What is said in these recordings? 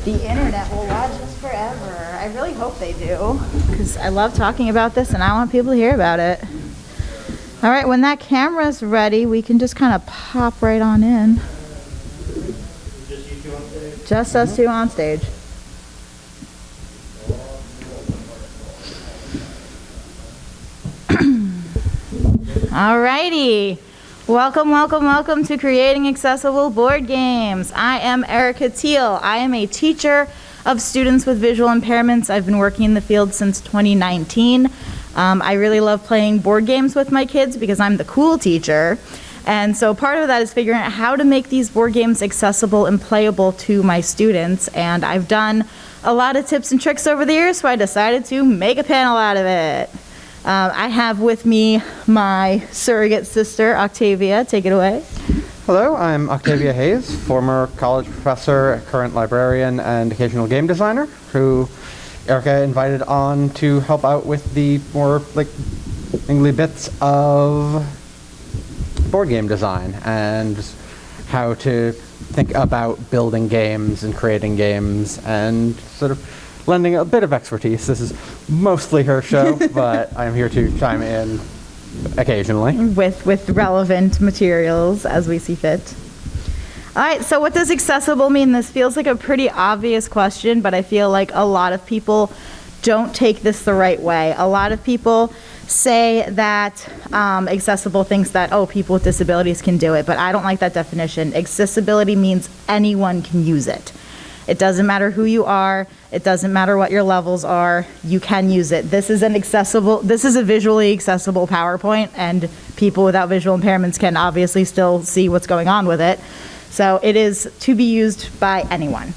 the internet will watch us forever. I really hope they do, because I love talking about this and I want people to hear about it. All right, when that camera's ready, we can just kind of pop right on in. Just you two on stage? Just us two on stage. Alrighty. Welcome to Creating Accessible Board Games. I am Erica Teal. I am a teacher of students with visual impairments. I've been working in the field since 2019. I really love playing board games with my kids because I'm the cool teacher. And so part of that is figuring out how to make these board games accessible and playable to my students. And I've done a lot of tips and tricks over the years, so I decided to make a panel out of it. I have with me my surrogate sister, Octavia. Take it away. Hello, I'm Octavia Hayes, former college professor, current librarian, and occasional game designer, who Erica invited on to help out with the more ingly bits of board game design and just how to think about building games and creating games and sort of lending a bit of expertise. This is mostly her show, but I'm here to chime in occasionally. With relevant materials as we see fit. All right, so what does accessible mean? This feels like a pretty obvious question, but I feel like a lot of people don't take this the right way. A lot of people say that accessible thinks that, oh, people with disabilities can do it, but I don't like that definition. Accessibility means anyone can use it. It doesn't matter who you are. It doesn't matter what your levels are. You can use it. This is a visually accessible PowerPoint, and people without visual impairments can obviously still see what's going on with it. So it is to be used by anyone.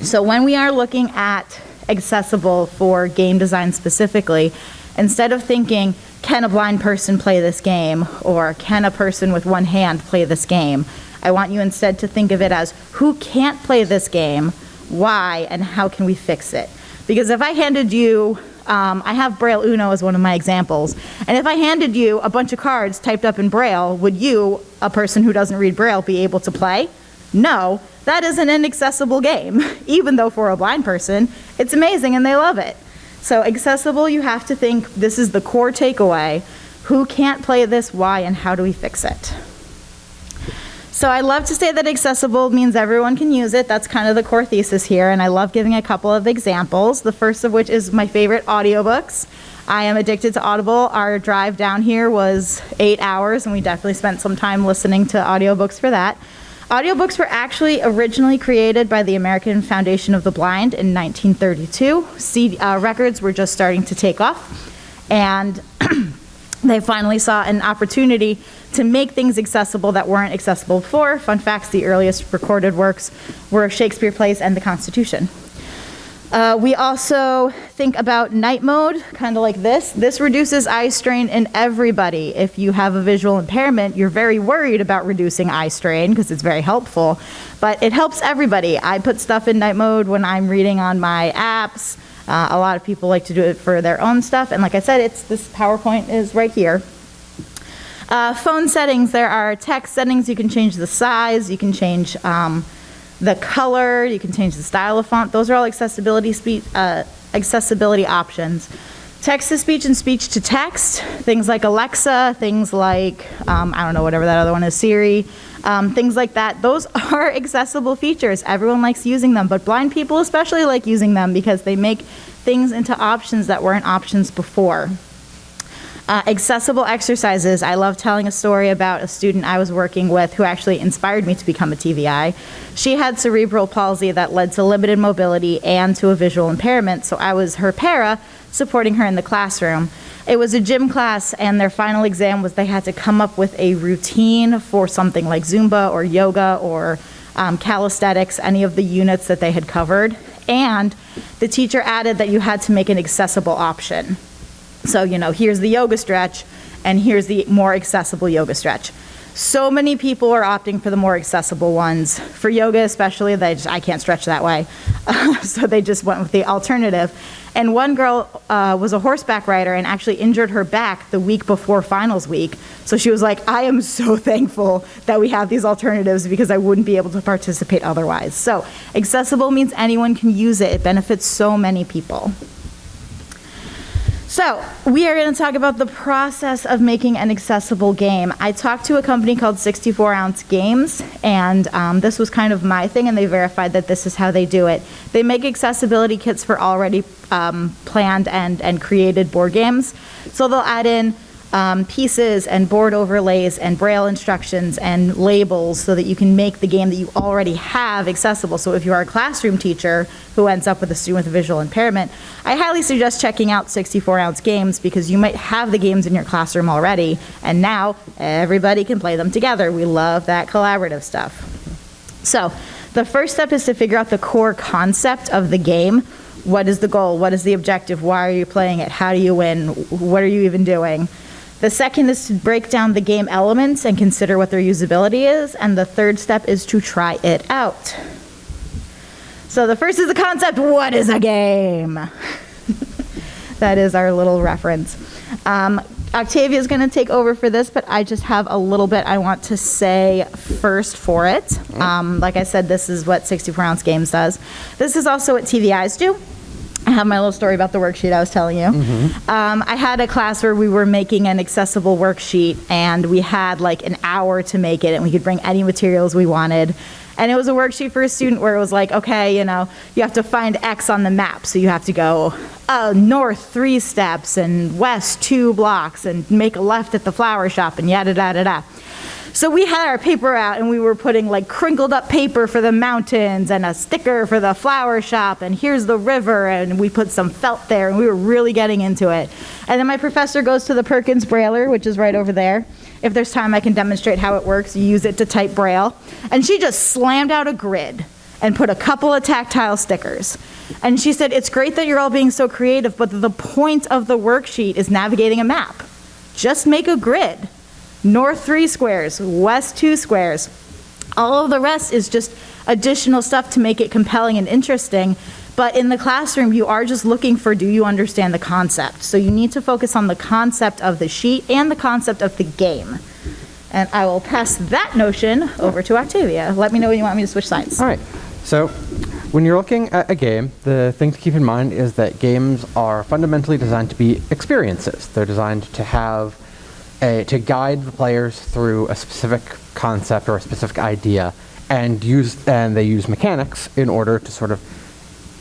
So when we are looking at accessible for game design specifically, instead of thinking, can a blind person play this game? Or can a person with one hand play this game? I want you instead to think of it as, who can't play this game, why, and how can we fix it? Because if I handed you, I have Braille Uno as one of my examples, and if I handed you a bunch of cards typed up in Braille, would you, a person who doesn't read Braille, be able to play? No, that is an inaccessible game, even though for a blind person, it's amazing and they love it. So accessible, you have to think, this is the core takeaway. Who can't play this, why, and how do we fix it? So I love to say that accessible means everyone can use it. That's kind of the core thesis here, and I love giving a couple of examples. The first of which is my favorite, audiobooks. I am addicted to Audible. Our drive down here was 8 hours, and we definitely spent some time listening to audiobooks for that. Audiobooks were actually originally created by the American Foundation of the Blind in 1932. Records were just starting to take off, and they finally saw an opportunity to make things accessible that weren't accessible before. Fun facts, the earliest recorded works were Shakespeare plays and the Constitution. We also think about night mode, kind of like this. This reduces eye strain in everybody. If you have a visual impairment, you're very worried about reducing eye strain because it's very helpful, but it helps everybody. I put stuff in night mode when I'm reading on my apps. A lot of people like to do it for their own stuff, and like I said, this PowerPoint is right here. Phone settings, there are text settings. You can change the size, you can change the color, you can change the style of font. Those are all accessibility options. Text-to-speech and speech-to-text, things like Alexa, things like, I don't know, whatever that other one is, Siri, things like that. Those are accessible features. Everyone likes using them, but blind people especially like using them because they make things into options that weren't options before. Accessible exercises. I love telling a story about a student I was working with who actually inspired me to become a TVI. She had cerebral palsy that led to limited mobility and to a visual impairment, so I was her para supporting her in the classroom. It was a gym class, and their final exam was they had to come up with a routine for something like Zumba or yoga or calisthenics, any of the units that they had covered. And the teacher added that you had to make an accessible option. So, here's the yoga stretch, and here's the more accessible yoga stretch. So many people are opting for the more accessible ones. For yoga especially, I can't stretch that way. So they just went with the alternative. And one girl was a horseback rider and actually injured her back the week before finals week. So she was like, I am so thankful that we have these alternatives because I wouldn't be able to participate otherwise. So accessible means anyone can use it. It benefits so many people. So we are going to talk about the process of making an accessible game. I talked to a company called 64 Ounce Games, and this was kind of my thing, and they verified that this is how they do it. They make accessibility kits for already planned and created board games. So they'll add in pieces and board overlays and braille instructions and labels so that you can make the game that you already have accessible. So if you are a classroom teacher who ends up with a student with a visual impairment, I highly suggest checking out 64 Ounce Games because you might have the games in your classroom already, and now everybody can play them together. We love that collaborative stuff. So the first step is to figure out the core concept of the game. What is the goal? What is the objective? Why are you playing it? How do you win? What are you even doing? The second is to break down the game elements and consider what their usability is. And the third step is to try it out. So the first is the concept. What is a game? That is our little reference. Octavia is going to take over for this, but I just have a little bit I want to say first for it. Like I said, this is what 64 Ounce Games does. This is also what TVIs do. I have my little story about the worksheet I was telling you. I had a class where we were making an accessible worksheet, and we had like an hour to make it, and we could bring any materials we wanted. And it was a worksheet for a student where it was like, okay, you know, you have to find X on the map. So you have to go north 3 steps and west 2 blocks and make a left at the flower shop and yada, da, da, da. So we had our paper out and we were putting like crinkled up paper for the mountains and a sticker for the flower shop, and here's the river, and we put some felt there, and we were really getting into it. And then my professor goes to the Perkins Brailer, which is right over there. If there's time, I can demonstrate how it works. You use it to type Braille. And she just slammed out a grid and put a couple of tactile stickers. And she said, it's great that you're all being so creative, but the point of the worksheet is navigating a map. Just make a grid. North 3 squares, west 2 squares. All of the rest is just additional stuff to make it compelling and interesting. But in the classroom, you are just looking for, do you understand the concept? So you need to focus on the concept of the sheet and the concept of the game. And I will pass that notion over to Octavia. Let me know when you want me to switch sides. All right. So when you're looking at a game, the thing to keep in mind is that games are fundamentally designed to be experiences. They're designed to have to guide the players through a specific concept or a specific idea, and they use mechanics in order to sort of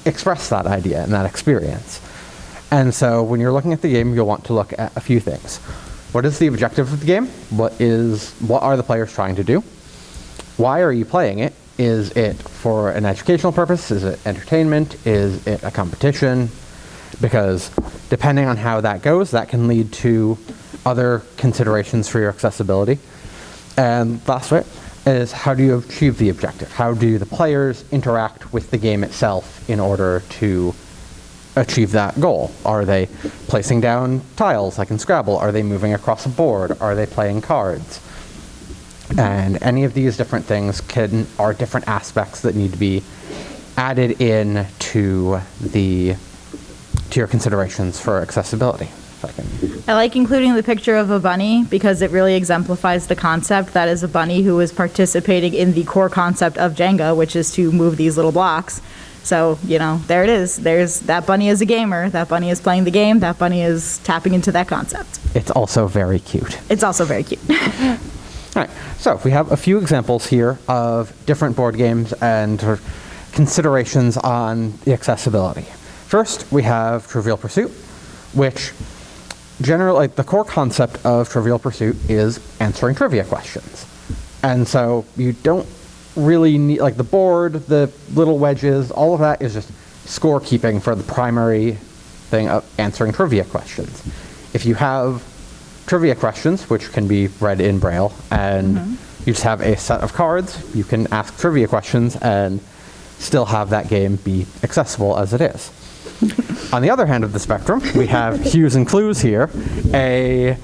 express that idea and that experience. And so when you're looking at the game, you'll want to look at a few things. What is the objective of the game? What are the players trying to do? Why are you playing it? Is it for an educational purpose? Is it entertainment? Is it a competition? Because depending on how that goes, that can lead to other considerations for your accessibility. And last bit is, how do you achieve the objective? How do the players interact with the game itself in order to achieve that goal? Are they placing down tiles like in Scrabble? Are they moving across a board? Are they playing cards? And any of these different things are different aspects that need to be added in to your considerations for accessibility. I like including the picture of a bunny because it really exemplifies the concept. That is a bunny who is participating in the core concept of Jenga, which is to move these little blocks. So, you know, there it is. That bunny is a gamer. That bunny is playing the game. That bunny is tapping into that concept. It's also very cute. It's also very cute. All right. So we have a few examples here of different board games and considerations on the accessibility. First, we have Trivial Pursuit, which generally, the core concept of Trivial Pursuit is answering trivia questions. And so you don't really need, like, the board, the little wedges, all of that is just scorekeeping for the primary thing of answering trivia questions. If you have trivia questions, which can be read in Braille, and you just have a set of cards, you can ask trivia questions and still have that game be accessible as it is. On the other hand of the spectrum, we have Cues and Clues here, a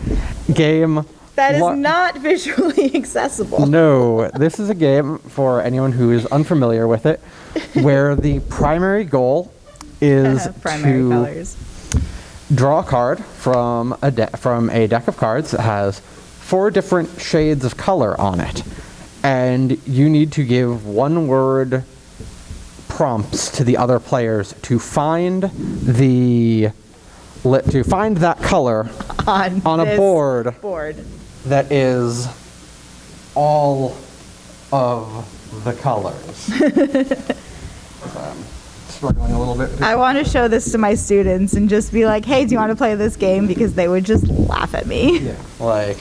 game That is not visually accessible. No, this is a game for anyone who is unfamiliar with it, where the primary goal is Primary to colors. draw a card from a deck of cards that has 4 different shades of color on it, and you need to give one-word prompts to the other players to find that color on a board that is all of the colors. I'm struggling a little bit. I want to show this to my students and just be like, hey, do you want to play this game? Because they would just laugh at me. Yeah, like,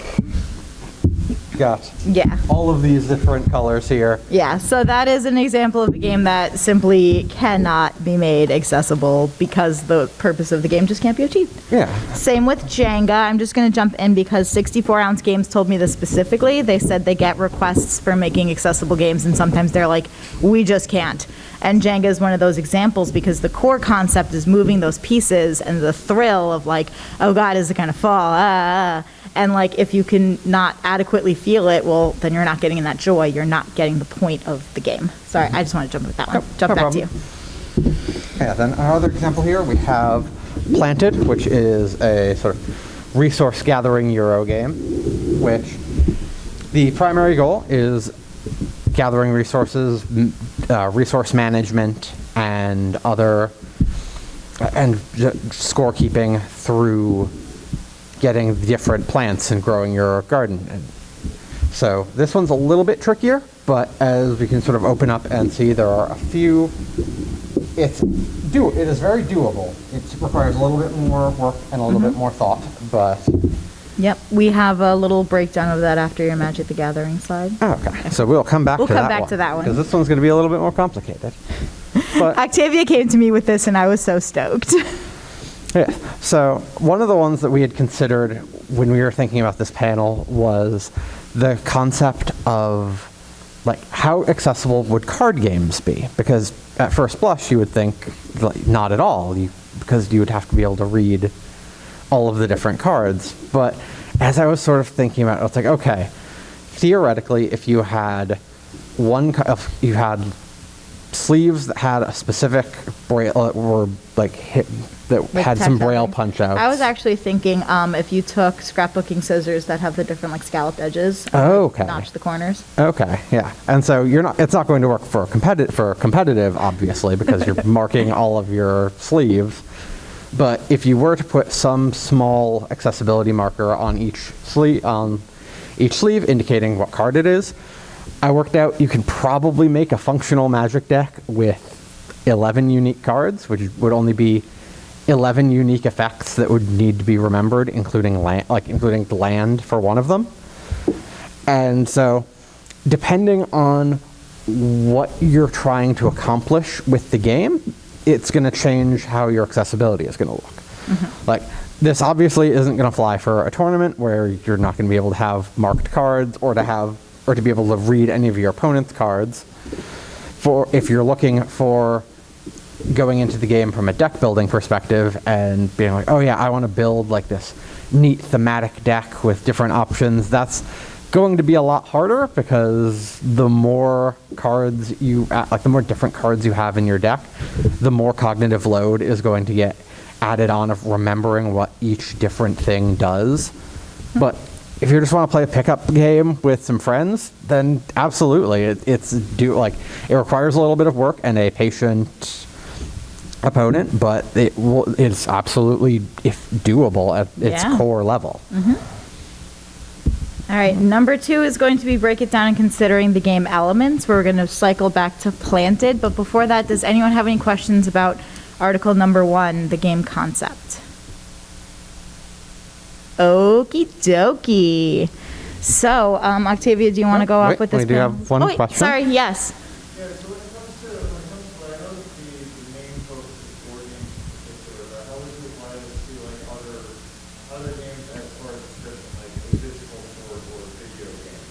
got Yeah. all of these different colors here. Yeah, so that is an example of a game that simply cannot be made accessible because the purpose of the game just can't be achieved. Yeah. Same with Jenga. I'm just going to jump in because 64-ounce games told me this specifically. They said they get requests for making accessible games, and sometimes they're like, we just can't. And Jenga is one of those examples because the core concept is moving those pieces and the thrill of like, oh God, is it going to fall? And like, if you can not adequately feel it, well, then you're not getting in that joy. You're not getting the point of the game. Sorry, I just want to jump with that one. Jump back to you. Yeah, then another example here, we have Planted, which is a sort of resource gathering Euro game, which the primary goal is gathering resources, resource management, and scorekeeping through getting different plants and growing your garden. And so this one's a little bit trickier, but as we can sort of open up and see, there are a few. It is very doable. It requires a little bit more work and a little bit more thought, but. Yep, we have a little breakdown of that after your Magic the Gathering slide. Oh, okay, so we'll come back to that one. Because this one's going to be a little bit more complicated. But Octavia came to me with this and I was so stoked. yeah, so one of the ones that we had considered when we were thinking about this panel was the concept of like how accessible would card games be? Because at first blush you would think like, not at all, because you would have to be able to read all of the different cards. But as I was sort of thinking about it, it's like, okay, theoretically, if you had you had sleeves that had a specific braille or like hit that With had some braille tactile. punch outs. I was actually thinking if you took scrapbooking scissors that have the different like scalloped edges, and, Oh, like, okay. notch the corners. Okay, yeah, and so it's not going to work for competitive, obviously, because you're marking all of your sleeves. But if you were to put some small accessibility marker on each sleeve, indicating what card it is, I worked out you can probably make a functional Magic deck with 11 unique cards, which would only be 11 unique effects that would need to be remembered, including land for one of them. And so, depending on what you're trying to accomplish with the game, it's going to change how your accessibility is going to look. Mm-hmm. Like, this obviously isn't going to fly for a tournament where you're not going to be able to have marked cards or to be able to read any of your opponent's cards. For if you're looking for going into the game from a deck building perspective and being like, oh yeah, I want to build like this neat thematic deck with different options, that's going to be a lot harder because the more cards the more different cards you have in your deck, the more cognitive load is going to get added on of remembering what each different thing does. But if you just want to play a pickup game with some friends, then absolutely, it requires a little bit of work and a patient opponent, but it's absolutely doable at its core level. Mm-hmm. All right, number 2 is going to be break it down and considering the game elements. We're going to cycle back to Planted, but before that, does anyone have any questions about article number 1, the game concept? Okie dokie. So, Octavia, do you want to go off with this? We do have one question. Sorry, yes. Yeah, so when it comes to, I know that the main focus is board games in particular, but how would you apply this to like other games as far as description, like a physical board or a video game?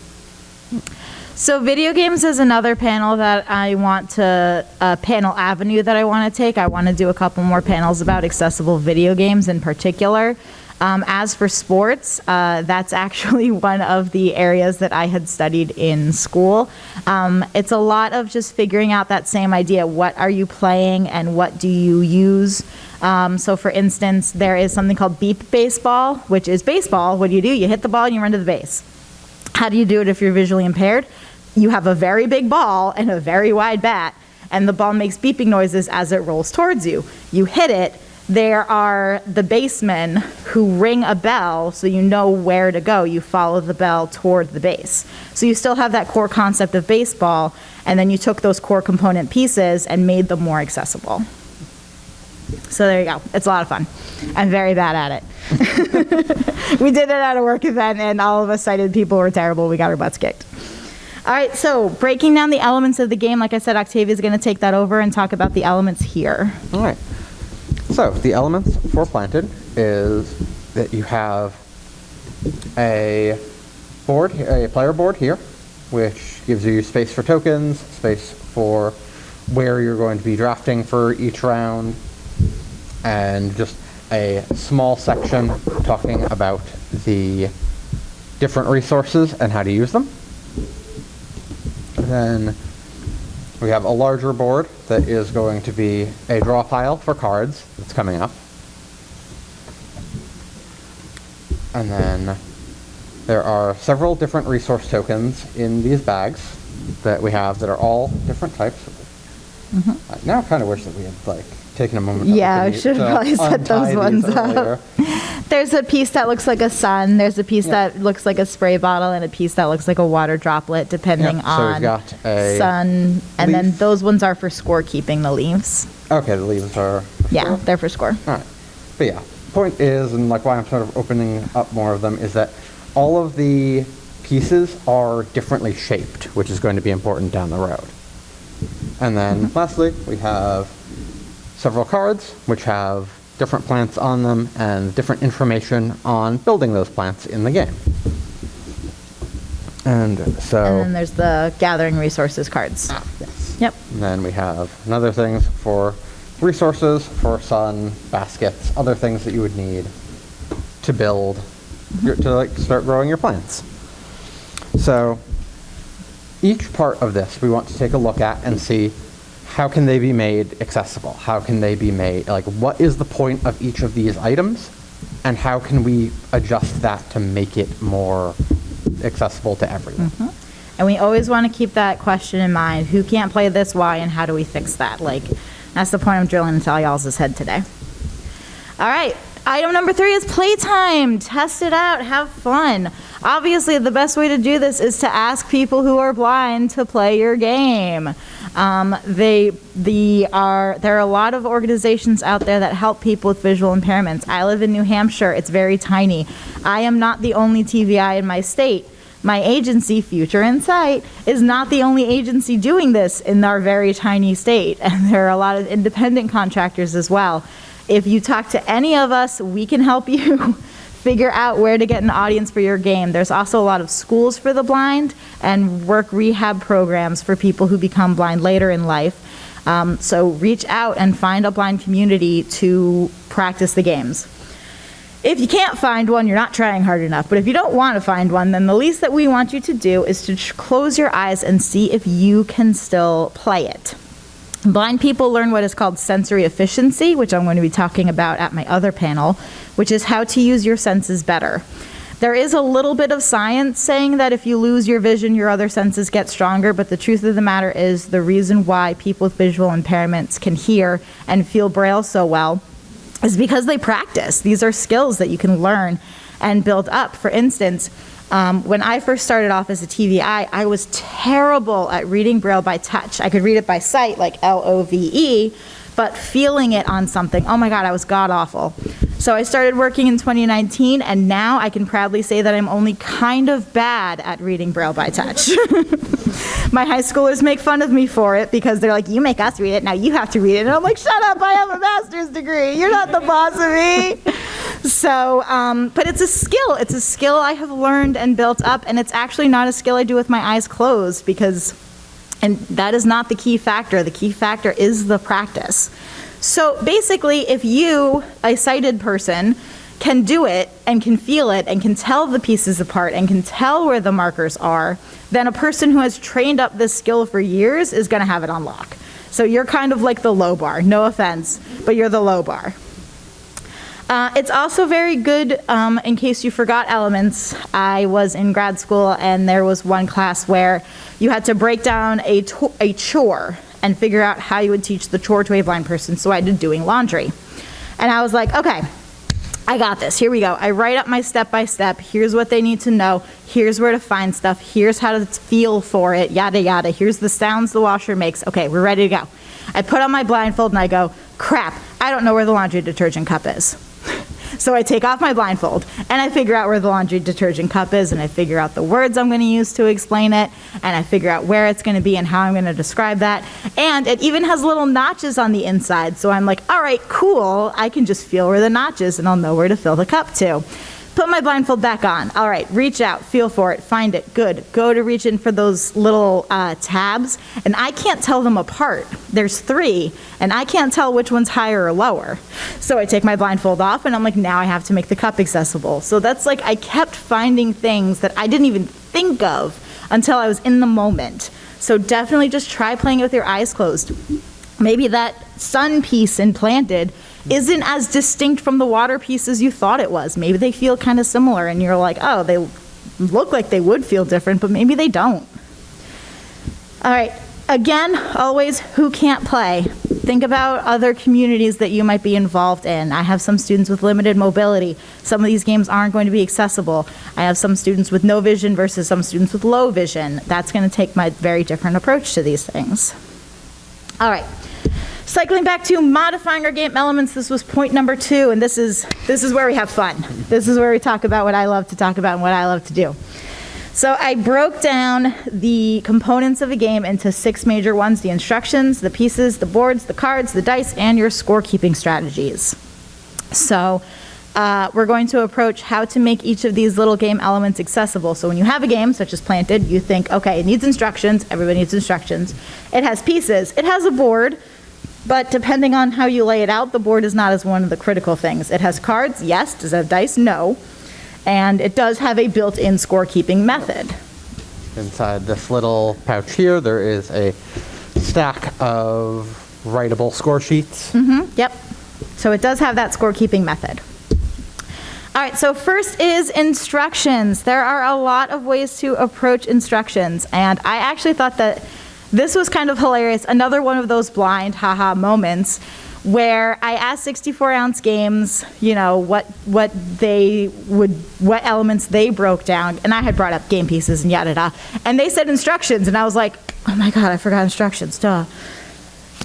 So video games is another panel that I want to, panel avenue that I want to take. I want to do a couple more panels about accessible video games in particular. As for sports, that's actually one of the areas that I had studied in school. It's a lot of just figuring out that same idea. What are you playing and what do you use? So for instance, there is something called beep baseball, which is baseball. What do? You hit the ball and you run to the base. How do you do it if you're visually impaired? You have a very big ball and a very wide bat, and the ball makes beeping noises as it rolls towards you. You hit it. There are the basemen who ring a bell so you know where to go. You follow the bell toward the base. So you still have that core concept of baseball, and then you took those core component pieces and made them more accessible. So there you go. It's a lot of fun. I'm very bad at it. We did it at a work event, and all of us sighted people were terrible. We got our butts kicked. All right, so breaking down the elements of the game, like I said, Octavia's going to take that over and talk about the elements here. All right. So the elements for Planted is that you have a board, a player board here, which gives you space for tokens, space for where you're going to be drafting for each round, and just a small section talking about the different resources and how to use them. Then we have a larger board that is going to be a draw pile for cards that's coming up. And then there are several different resource tokens in these bags that we have that are all different types. Mm-hmm. I now kind of wish that we had taken a moment. Yeah, I should have probably set those ones up. There's a piece that looks like a sun, there's a piece that looks like a spray bottle, and a piece that looks like a water droplet, depending on we've got a sun. And then those ones are for scorekeeping, the leaves. Okay, the leaves are for score? They're for score. All right. But yeah, point is, and why I'm sort of opening up more of them, is that all of the pieces are differently shaped, which is going to be important down the road. And then lastly, we have several cards, which have different plants on them and different information on building those plants in the game. And so... And then there's the gathering resources cards. Yes. Yep. And then we have another things for resources, for sun, baskets, other things that you would need to build, to start growing your plants. So each part of this we want to take a look at and see how can they be made accessible? How can they be made, what is the point of each of these items? And how can we adjust that to make it more accessible to everyone? And we always want to keep that question in mind. Who can't play this, why, and how do we fix that? That's the point I'm drilling into y'all's head today. All right. Item number 3 is playtime. Test it out. Have fun. Obviously, the best way to do this is to ask people who are blind to play your game. There are a lot of organizations out there that help people with visual impairments. I live in New Hampshire. It's very tiny. I am not the only TVI in my state. My agency, Future Insight, is not the only agency doing this in our very tiny state. And there are a lot of independent contractors as well. If you talk to any of us, we can help you figure out where to get an audience for your game. There's also a lot of schools for the blind and work rehab programs for people who become blind later in life. So reach out and find a blind community to practice the games. If you can't find one, you're not trying hard enough. But if you don't want to find one, then the least that we want you to do is to close your eyes and see if you can still play it. Blind people learn what is called sensory efficiency, which I'm going to be talking about at my other panel, which is how to use your senses better. There is a little bit of science saying that if you lose your vision, your other senses get stronger, but the truth of the matter is the reason why people with visual impairments can hear and feel Braille so well is because they practice. These are skills that you can learn and build up. For instance, when I first started off as a TVI, I was terrible at reading Braille by touch. I could read it by sight, like LOVE, but feeling it on something, oh my God, I was god-awful. So I started working in 2019, and now I can proudly say that I'm only kind of bad at reading Braille by touch. My high schoolers make fun of me for it because they're like, you make us read it, now you have to read it. And I'm like, shut up, I have a master's degree. You're not the boss of me. So, but it's a skill. It's a skill I have learned and built up, and it's actually not a skill I do with my eyes closed and that is not the key factor. The key factor is the practice. So basically, if you, a sighted person, can do it and can feel it and can tell the pieces apart and can tell where the markers are, then a person who has trained up this skill for years is going to have it on lock. So you're kind of like the low bar, no offense, but you're the low bar. It's also very good, in case you forgot elements. I was in grad school and there was one class where you had to break down a chore and figure out how you would teach the chore to a blind person. So I did doing laundry. And I was like, okay, I got this. Here we go. I write up my step-by-step. Here's what they need to know. Here's where to find stuff. Here's how to feel for it, yada, yada. Here's the sounds the washer makes. Okay, we're ready to go. I put on my blindfold and I go, crap, I don't know where the laundry detergent cup is. So I take off my blindfold and I figure out where the laundry detergent cup is, and I figure out the words I'm going to use to explain it, and I figure out where it's going to be and how I'm going to describe that. And it even has little notches on the inside. So I'm like, all right, cool. I can just feel where the notch is and I'll know where to fill the cup to. Put my blindfold back on. All right, reach out, feel for it, find it, good. Go to reach in for those little tabs, and I can't tell them apart. There's 3, and I can't tell which one's higher or lower. So I take my blindfold off, and I'm like, now I have to make the cup accessible. So that's like, I kept finding things that I didn't even think of until I was in the moment. So definitely just try playing it with your eyes closed. Maybe that sun piece implanted isn't as distinct from the water piece as you thought it was. Maybe they feel kind of similar and you're like, oh, they look like they would feel different, but maybe they don't. All right, again, always who can't play. Think about other communities that you might be involved in. I have some students with limited mobility. Some of these games aren't going to be accessible. I have some students with no vision versus some students with low vision. That's going to take my very different approach to these things. All right. Cycling back to modifying our game elements, this was point number 2, and this is where we have fun. This is where we talk about what I love to talk about and what I love to do. So I broke down the components of a game into 6 major ones: the instructions, the pieces, the boards, the cards, the dice, and your scorekeeping strategies. So we're going to approach how to make each of these little game elements accessible. So when you have a game, such as Planted, you think, okay, it needs instructions, everybody needs instructions. It has pieces, it has a board, but depending on how you lay it out, the board is not as one of the critical things. It has cards, yes. Does it have dice? No. And it does have a built-in scorekeeping method. Inside this little pouch here, there is a stack of writable score sheets. Yep. So it does have that scorekeeping method. All right, so first is instructions. There are a lot of ways to approach instructions, and I actually thought that this was kind of hilarious. Another one of those blind haha moments where I asked 64-ounce games, you know, what elements they broke down, and I had brought up game pieces and yada yada, and they said instructions, and I was like, oh my god, I forgot instructions, duh.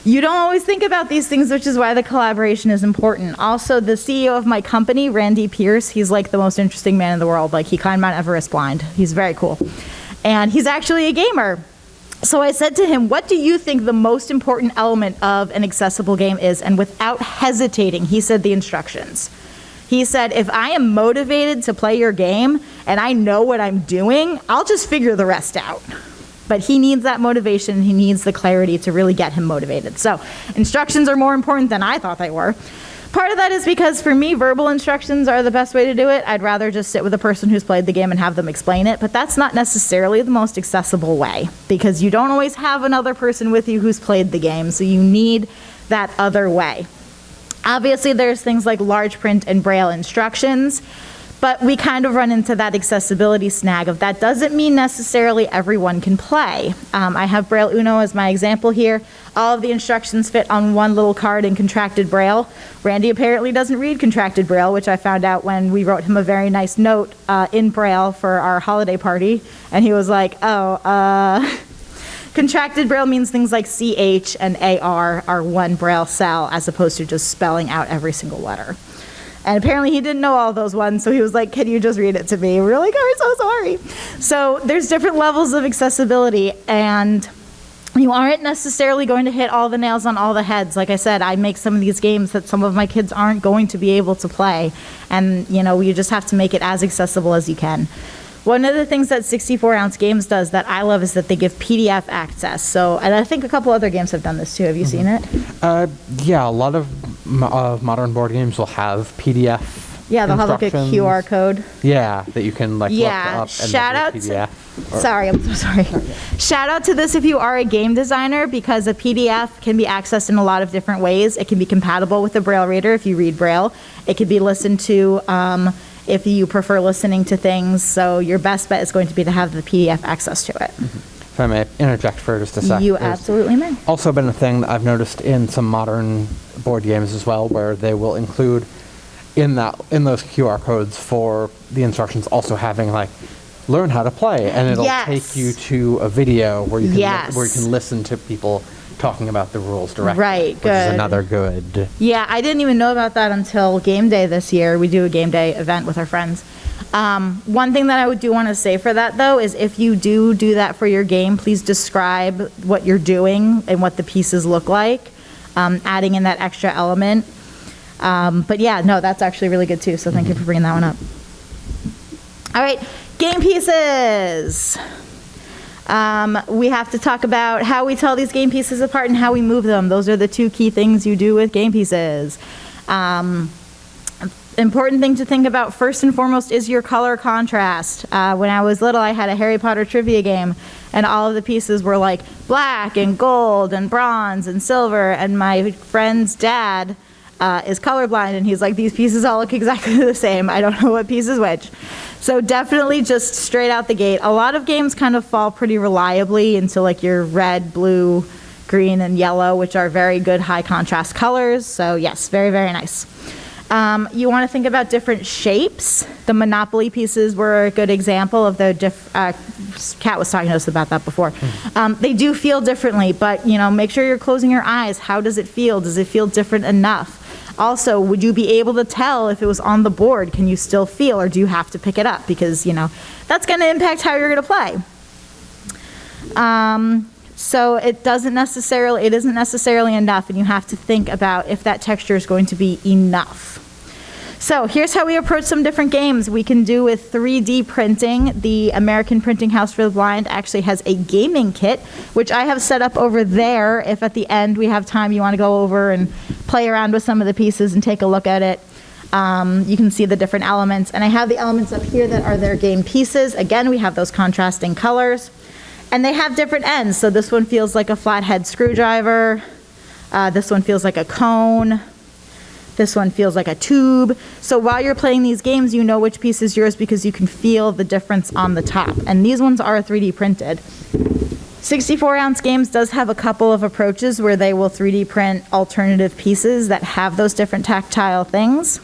You don't always think about these things, which is why the collaboration is important. Also, the CEO of my company, Randy Pierce, he's like the most interesting man in the world. Like, he climbed Mount Everest blind. He's very cool. And he's actually a gamer. So I said to him, what do you think the most important element of an accessible game is? And without hesitating, he said the instructions. He said, if I am motivated to play your game and I know what I'm doing, I'll just figure the rest out. But he needs that motivation, he needs the clarity to really get him motivated. So instructions are more important than I thought they were. Part of that is because for me, verbal instructions are the best way to do it. I'd rather just sit with a person who's played the game and have them explain it, but that's not necessarily the most accessible way because you don't always have another person with you who's played the game, so you need that other way. Obviously, there's things like large print and braille instructions, but we kind of run into that accessibility snag of that doesn't mean necessarily everyone can play. I have Braille Uno as my example here. All of the instructions fit on one little card in contracted Braille. Randy apparently doesn't read contracted Braille, which I found out when we wrote him a very nice note in Braille for our holiday party. And he was like, contracted Braille means things like CH and AR are one Braille cell as opposed to just spelling out every single letter. And apparently he didn't know all those ones, so he was like, can you just read it to me? We're like, oh, we're so sorry. So there's different levels of accessibility, and You aren't necessarily going to hit all the nails on all the heads. Like I said, I make some of these games that some of my kids aren't going to be able to play. And, you just have to make it as accessible as you can. One of the things that 64-ounce games does that I love is that they give PDF access. So, and I think a couple other games have done this too. Have you seen it? Yeah, a lot of modern board games will have PDF. Yeah, they'll have like a QR code. Yeah, that you can look up and shout out PDF. Sorry, I'm so sorry. Shout out to this if you are a game designer, because a PDF can be accessed in a lot of different ways. It can be compatible with a Braille reader if you read Braille. It can be listened to if you prefer listening to things. So your best bet is going to be to have the PDF access to it. If I may interject for just a sec. You absolutely may. Also been a thing that I've noticed in some modern board games as well, where they will include in those QR codes for the instructions also having like learn how to play, and it'll take you to a video where you can listen to people talking about the rules directly. Right, which good. is another good. Yeah, I didn't even know about that until game day this year. We do a game day event with our friends. One thing that I do want to say for that though is if you do that for your game, please describe what you're doing and what the pieces look like, adding in that extra element. But yeah, no, that's actually really good too. So thank you for bringing that one up. All right, game pieces. We have to talk about how we tell these game pieces apart and how we move them. Those are the two key things you do with game pieces. Important thing to think about first and foremost is your color contrast. When I was little, I had a Harry Potter trivia game, and all of the pieces were like black and gold and bronze and silver, and my friend's dad is colorblind, and he's like, these pieces all look exactly the same. I don't know what piece is which. So definitely just straight out the gate. A lot of games kind of fall pretty reliably into like your red, blue, green, and yellow, which are very good high contrast colors. So yes, very, very nice. You want to think about different shapes. The Monopoly pieces were a good example of the Kat was talking to us about that before. They do feel differently, but make sure you're closing your eyes. How does it feel? Does it feel different enough? Also, would you be able to tell if it was on the board? Can you still feel, or do you have to pick it up? Because, that's going to impact how you're going to play. So it isn't necessarily enough, and you have to think about if that texture is going to be enough. So here's how we approach some different games we can do with 3D printing. The American Printing House for the Blind actually has a gaming kit, which I have set up over there. If at the end we have time, you want to go over and play around with some of the pieces and take a look at it. You can see the different elements. And I have the elements up here that are their game pieces. Again, we have those contrasting colors. And they have different ends. So this one feels like a flathead screwdriver. This one feels like a cone. This one feels like a tube. So while you're playing these games, you know which piece is yours because you can feel the difference on the top. And these ones are 3D printed. 64-ounce games does have a couple of approaches where they will 3D print alternative pieces that have those different tactile things.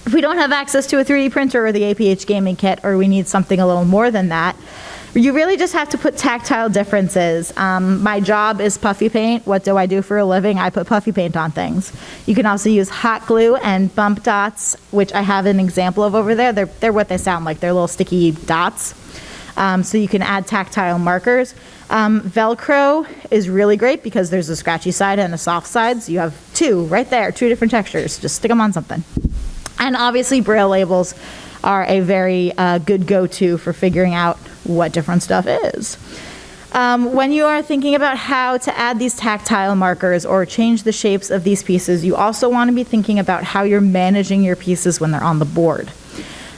If we don't have access to a 3D printer or the APH gaming kit, or we need something a little more than that, you really just have to put tactile differences. My job is puffy paint. What do I do for a living? I put puffy paint on things. You can also use hot glue and bump dots, which I have an example of over there. They're what they sound like. They're little sticky dots. So you can add tactile markers. Velcro is really great because there's a scratchy side and a soft side. So you have two right there, two different textures. Just stick them on something. And obviously Braille labels are a very good go-to for figuring out what different stuff is. When you are thinking about how to add these tactile markers or change the shapes of these pieces, you also want to be thinking about how you're managing your pieces when they're on the board.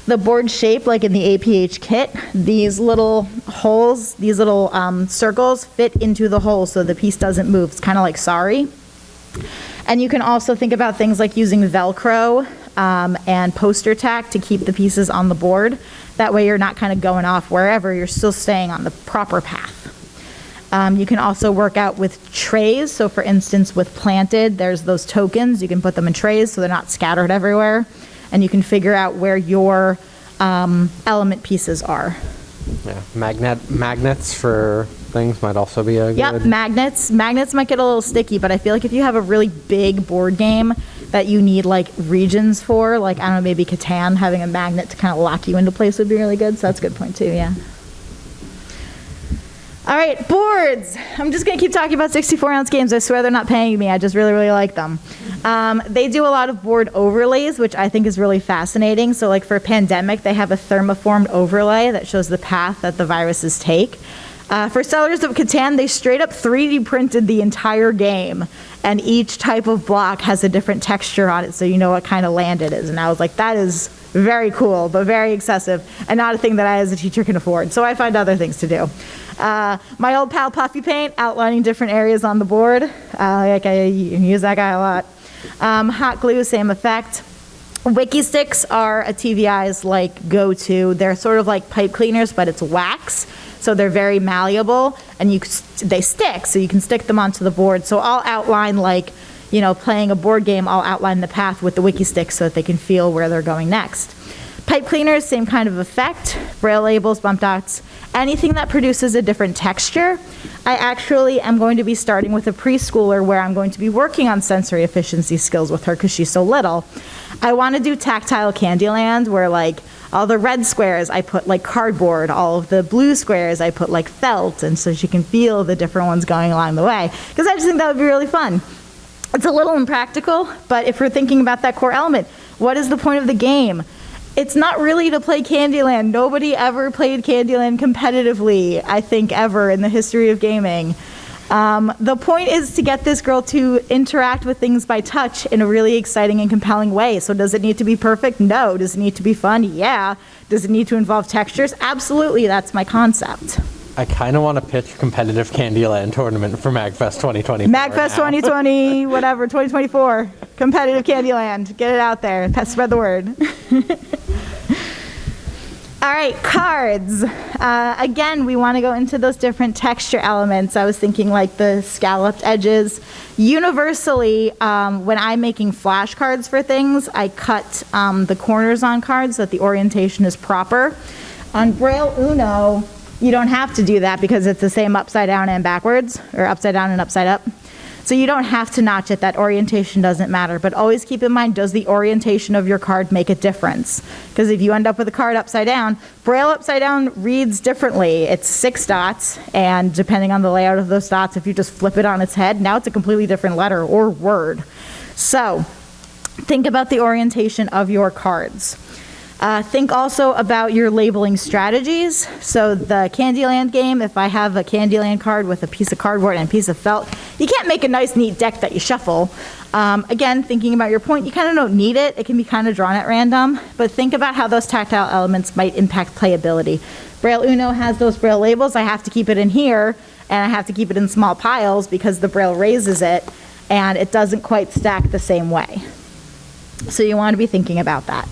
The board shape, like in the APH kit, these little holes, these little circles fit into the hole so the piece doesn't move. It's kind of like sorry. And you can also think about things like using Velcro and poster tack to keep the pieces on the board. That way you're not kind of going off wherever, you're still staying on the proper path. You can also work out with trays. So for instance, with Planted, there's those tokens. You can put them in trays so they're not scattered everywhere. And you can figure out where your element pieces are. Yeah, magnets for things might also be a good... Yep, magnets. Magnets might get a little sticky, but I feel like if you have a really big board game that you need like regions for, like, I don't know, maybe Catan, having a magnet to kind of lock you into place would be really good. So that's a good point too, yeah. All right, boards. I'm just going to keep talking about 64-ounce games. I swear they're not paying me. I just really, really like them. They do a lot of board overlays, which I think is really fascinating. So like for Pandemic, they have a thermoformed overlay that shows the path that the viruses take. For Settlers of Catan, they straight up 3D printed the entire game, and each type of block has a different texture on it, so you know what kind of land it is. And I was like, that is very cool, but very excessive, and not a thing that I as a teacher can afford. So I find other things to do. My old pal Puffy Paint, outlining different areas on the board. Like I use that guy a lot. Hot glue, same effect. Wiki sticks are a TVI's like go-to. They're sort of like pipe cleaners, but it's wax. So they're very malleable, and they stick, so you can stick them onto the board. So I'll outline, like, you know, playing a board game, I'll outline the path with the wiki stick so that they can feel where they're going next. Pipe cleaners, same kind of effect. Braille labels, bump dots, anything that produces a different texture. I actually am going to be starting with a preschooler where I'm going to be working on sensory efficiency skills with her because she's so little. I want to do tactile Candyland where, like, all the red squares I put like cardboard, all of the blue squares I put like felt, and so she can feel the different ones going along the way, because I just think that would be really fun. It's a little impractical, but if we're thinking about that core element, what is the point of the game? It's not really to play Candyland. Nobody ever played Candyland competitively, I think, ever in the history of gaming. The point is to get this girl to interact with things by touch in a really exciting and compelling way. So does it need to be perfect? No. Does it need to be fun? Yeah. Does it need to involve textures? Absolutely. That's my concept. I kind of want to pitch competitive Candyland tournament for MAGFest 2020. MAGFest 2020, whatever, 2024. Competitive Candyland. Get it out there. Spread the word. All right, cards. Again, we want to go into those different texture elements. I was thinking like the scalloped edges. Universally, when I'm making flashcards for things, I cut the corners on cards so that the orientation is proper. On Braille Uno, you don't have to do that because it's the same upside down and backwards, or upside down and upside up. So you don't have to notch it. That orientation doesn't matter. But always keep in mind, does the orientation of your card make a difference? Because if you end up with a card upside down, Braille upside down reads differently. It's 6 dots, and depending on the layout of those dots, if you just flip it on its head, now it's a completely different letter or word. So think about the orientation of your cards. Think also about your labeling strategies. So the Candyland game, if I have a Candyland card with a piece of cardboard and a piece of felt, you can't make a nice, neat deck that you shuffle. Again, thinking about your point, you kind of don't need it. It can be kind of drawn at random, but think about how those tactile elements might impact playability. Braille Uno has those Braille labels. I have to keep it in here, and I have to keep it in small piles because the Braille raises it, and it doesn't quite stack the same way. So you want to be thinking about that.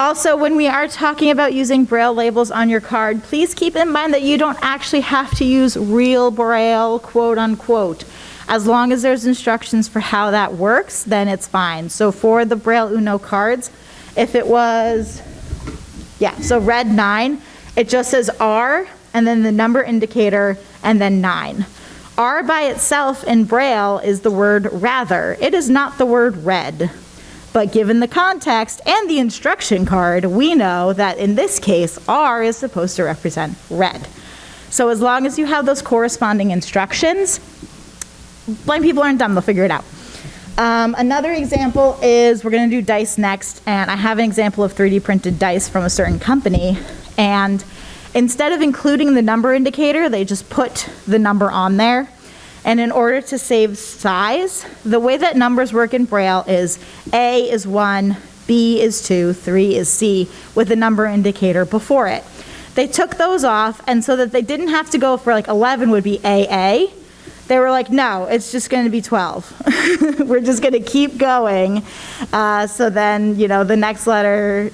Also, when we are talking about using Braille labels on your card, please keep in mind that you don't actually have to use real Braille, quote unquote. As long as there's instructions for how that works, then it's fine. So for the Braille Uno cards, if it was, so red 9, it just says R, and then the number indicator, and then 9. R by itself in Braille is the word rather. It is not the word red. But given the context and the instruction card, we know that in this case, R is supposed to represent red. So as long as you have those corresponding instructions, blind people aren't dumb, they'll figure it out. Another example is, we're gonna do dice next, and I have an example of 3D printed dice from a certain company, and instead of including the number indicator, they just put the number on there. And in order to save size, the way that numbers work in Braille is A is 1, B is 2, 3 is C, with a number indicator before it. They took those off, and so that they didn't have to go for like 11 would be AA, they were like, no, it's just going to be 12. We're just going to keep going. So then, you know, the next letter,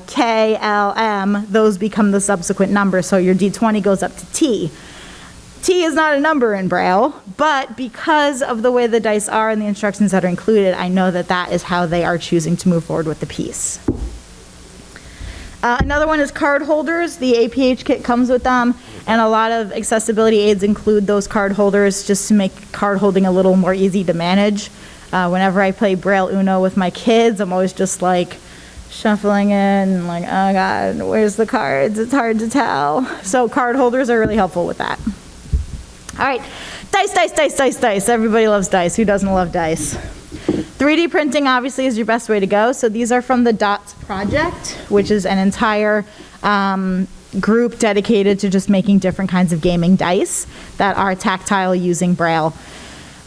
K, L, M, those become the subsequent numbers. So your D20 goes up to T. T is not a number in Braille, but because of the way the dice are and the instructions that are included, I know that that is how they are choosing to move forward with the piece. Another one is card holders. The APH kit comes with them, and a lot of accessibility aids include those card holders just to make card holding a little more easy to manage. Whenever I play Braille Uno with my kids, I'm always just like shuffling in, like, oh God, where's the cards? It's hard to tell. So card holders are really helpful with that. All right, dice, dice, dice, dice, dice. Everybody loves dice. Who doesn't love dice? 3D printing obviously is your best way to go. So these are from the DOTS project, which is an entire group dedicated to just making different kinds of gaming dice that are tactile using Braille.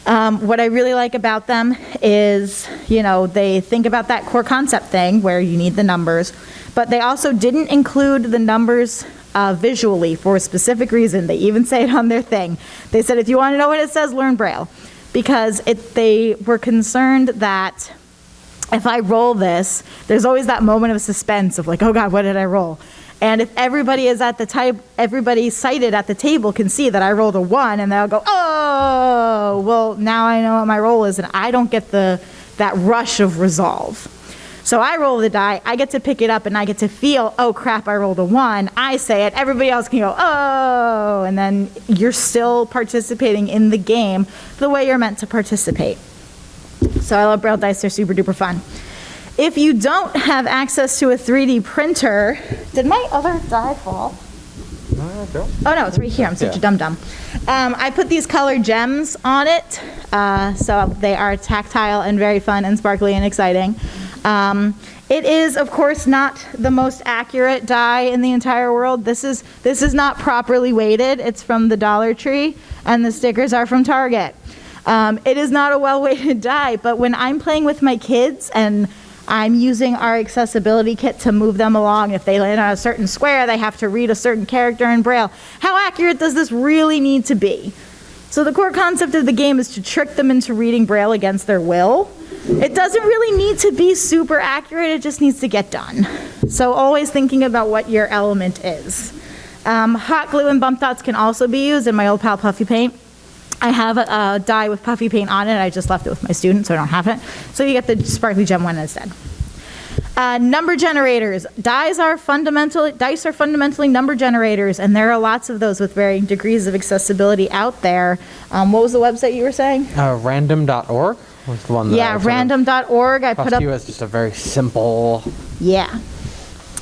What I really like about them is, you know, they think about that core concept thing where you need the numbers, but they also didn't include the numbers visually for a specific reason. They even say it on their thing. They said, if you want to know what it says, learn Braille. Because they were concerned that if I roll this, there's always that moment of suspense of like, oh God, what did I roll? And if everybody is at the type, everybody cited at the table can see that I rolled a 1, and they'll go, oh, well, now I know what my roll is, and I don't get that rush of resolve. So I roll the die, I get to pick it up, and I get to feel, oh crap, I rolled a 1. I say it, everybody else can go, oh, and then you're still participating in the game the way you're meant to participate. So I love Braille dice, they're super duper fun. If you don't have access to a 3D printer, did my other die fall? Oh no, it's right here. I'm such a dum-dum. I put these colored gems on it, so they are tactile and very fun and sparkly and exciting. It is, of course, not the most accurate die in the entire world. This is not properly weighted. It's from the Dollar Tree, and the stickers are from Target. It is not a well-weighted die, but when I'm playing with my kids and I'm using our accessibility kit to move them along. If they land on a certain square, they have to read a certain character in Braille. How accurate does this really need to be? So the core concept of the game is to trick them into reading Braille against their will. It doesn't really need to be super accurate, it just needs to get done. So always thinking about what your element is. Hot glue and bump dots can also be used in my old pal Puffy Paint. I have a die with puffy paint on it. I just left it with my student, so I don't have it. So you get the sparkly gem one instead. Number generators. Dice are fundamentally number generators, and there are lots of those with varying degrees of accessibility out there. What was the website you were saying? Random.org was the one that yeah, random.org. I put up you as just a very simple. Yeah.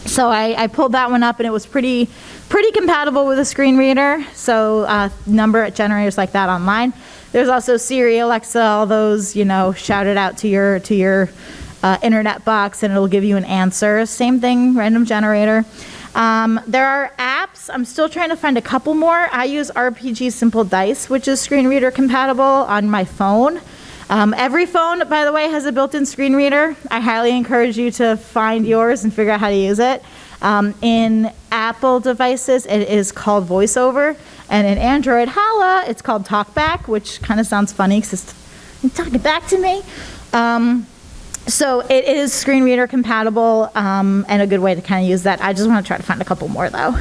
So I pulled that one up, and it was pretty compatible with a screen reader. So number generators like that online. There's also Siri, Alexa, all those, you know, shout it out to your internet box, and it'll give you an answer. Same thing, random generator. There are apps. I'm still trying to find a couple more. I use RPG Simple Dice, which is screen reader compatible on my phone. Every phone, by the way, has a built-in screen reader. I highly encourage you to find yours and figure out how to use it. In Apple devices, it is called VoiceOver, and in Android, holla, it's called TalkBack, which kind of sounds funny because it's talking back to me. So it is screen reader compatible, and a good way to kind of use that. I just want to try to find a couple more though.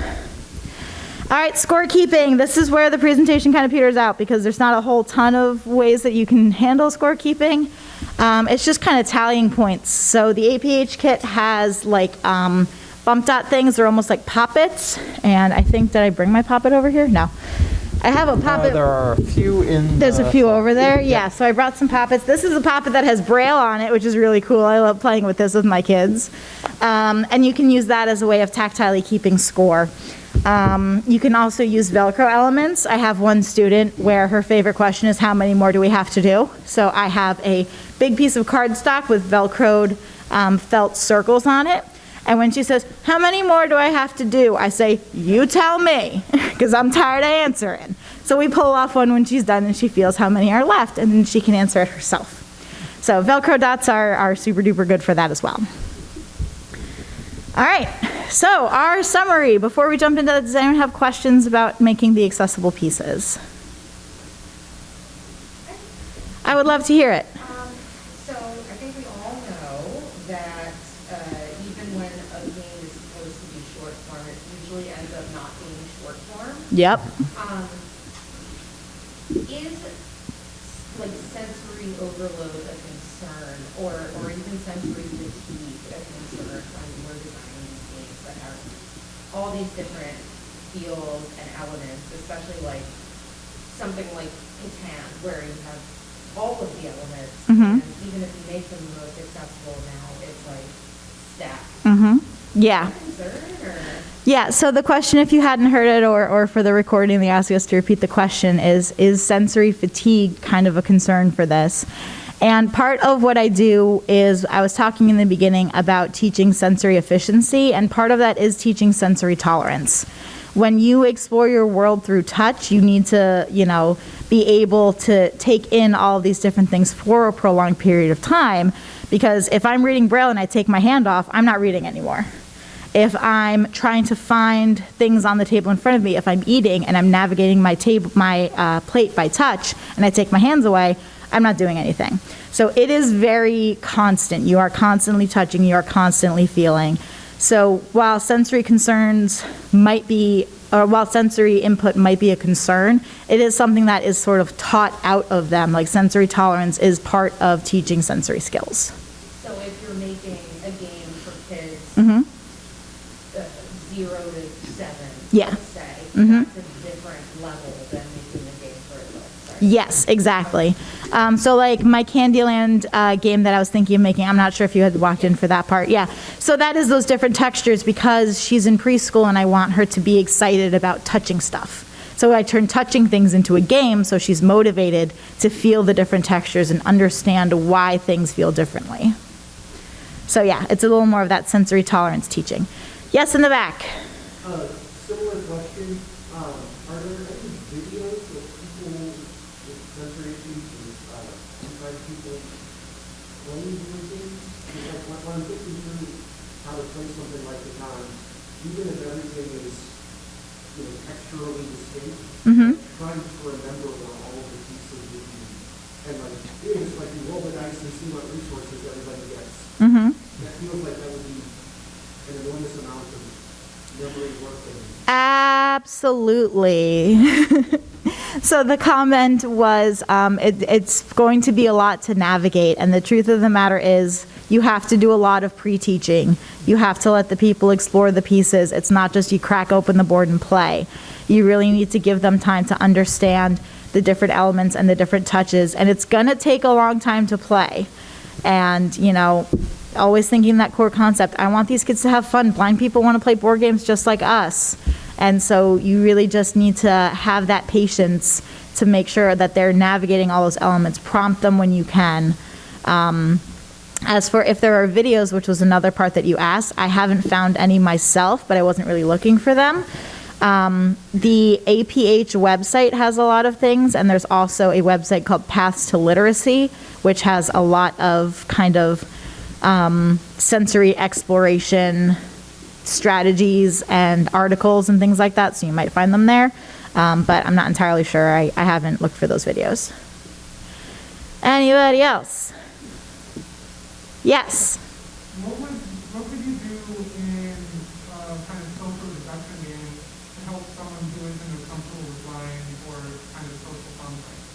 All right, scorekeeping. This is where the presentation kind of peters out because there's not a whole ton of ways that you can handle scorekeeping. It's just kind of tallying points. So the APH kit has like bump dot things. They're almost like poppets. And I think, did I bring my poppet over here? No. I have a poppet. There are a few in There's a few over there. Yeah, so I brought some poppets. This is a poppet that has Braille on it, which is really cool. I love playing with this with my kids. And you can use that as a way of tactilely keeping score. You can also use Velcro elements. I have one student where her favorite question is, how many more do we have to do? So I have a big piece of cardstock with Velcroed felt circles on it. And when she says, how many more do I have to do? I say, you tell me, because I'm tired of answering. So we pull off one when she's done and she feels how many are left, and then she can answer it herself. So Velcro dots are super duper good for that as well. All right, so our summary. Before we jump into that, does anyone have questions about making the accessible pieces? I would love to hear it. So I think we all know that even when a game is supposed to be short form, it usually ends up not being short form. Yep. Is like sensory overload a concern, or even sensory fatigue a concern when we're designing these games that have all these different feels and elements, especially like something like Catan, where you have all of the elements, and even if you make them the most accessible now, it's like stacked. Yeah. Is that a concern, or? Yeah, so the question, if you hadn't heard it or for the recording, they asked us to repeat the question is sensory fatigue kind of a concern for this? And part of what I do is, I was talking in the beginning about teaching sensory efficiency, and part of that is teaching sensory tolerance. When you explore your world through touch, you need to, be able to take in all these different things for a prolonged period of time, because if I'm reading Braille and I take my hand off, I'm not reading anymore. If I'm trying to find things on the table in front of me, if I'm eating and I'm navigating my plate by touch and I take my hands away, I'm not doing anything. So it is very constant. You are constantly touching, you are constantly feeling. So while sensory concerns might be, or while sensory input might be a concern, it is something that is sort of taught out of them. Like sensory tolerance is part of teaching sensory skills. So if you're making a game for kids, Mm-hmm. 0 to 7, Yeah. let's say, Mm-hmm. that's a different level than making a game for adults, right? Yes, exactly. So like my Candyland game that I was thinking of making, I'm not sure if you had walked in for that part. Yeah. So that is those different textures, because she's in preschool and I want her to be excited about touching stuff. So I turn touching things into a game so she's motivated to feel the different textures and understand why things feel differently. So yeah, it's a little more of that sensory tolerance teaching. Yes, in the back. Similar question, are there any videos of people with sensory issues and inside people playing video games? Because when I'm thinking through how to play something like the con, even if everything is, texturally distinct, Mm-hmm. trying to remember where all of the pieces would be. And like, it's like you roll the dice and see what resources everybody gets. Mm-hmm. That feels like that would be an enormous amount of memory work. Absolutely. So the comment was, it's going to be a lot to navigate, and the truth of the matter is you have to do a lot of pre-teaching. You have to let the people explore the pieces. It's not just you crack open the board and play. You really need to give them time to understand the different elements and the different touches, and it's going to take a long time to play. And, always thinking that core concept, I want these kids to have fun. Blind people want to play board games just like us. And so you really just need to have that patience to make sure that they're navigating all those elements. Prompt them when you can. As for if there are videos, which was another part that you asked, I haven't found any myself, but I wasn't really looking for them. The APH website has a lot of things, and there's also a website called Paths to Literacy, which has a lot of kind of sensory exploration strategies and articles and things like that, so you might find them there, but I'm not entirely sure. I haven't looked for those videos. Anybody else? Yes. What could you do in kind of social deduction games to help someone who isn't comfortable with lying or kind of social conflict?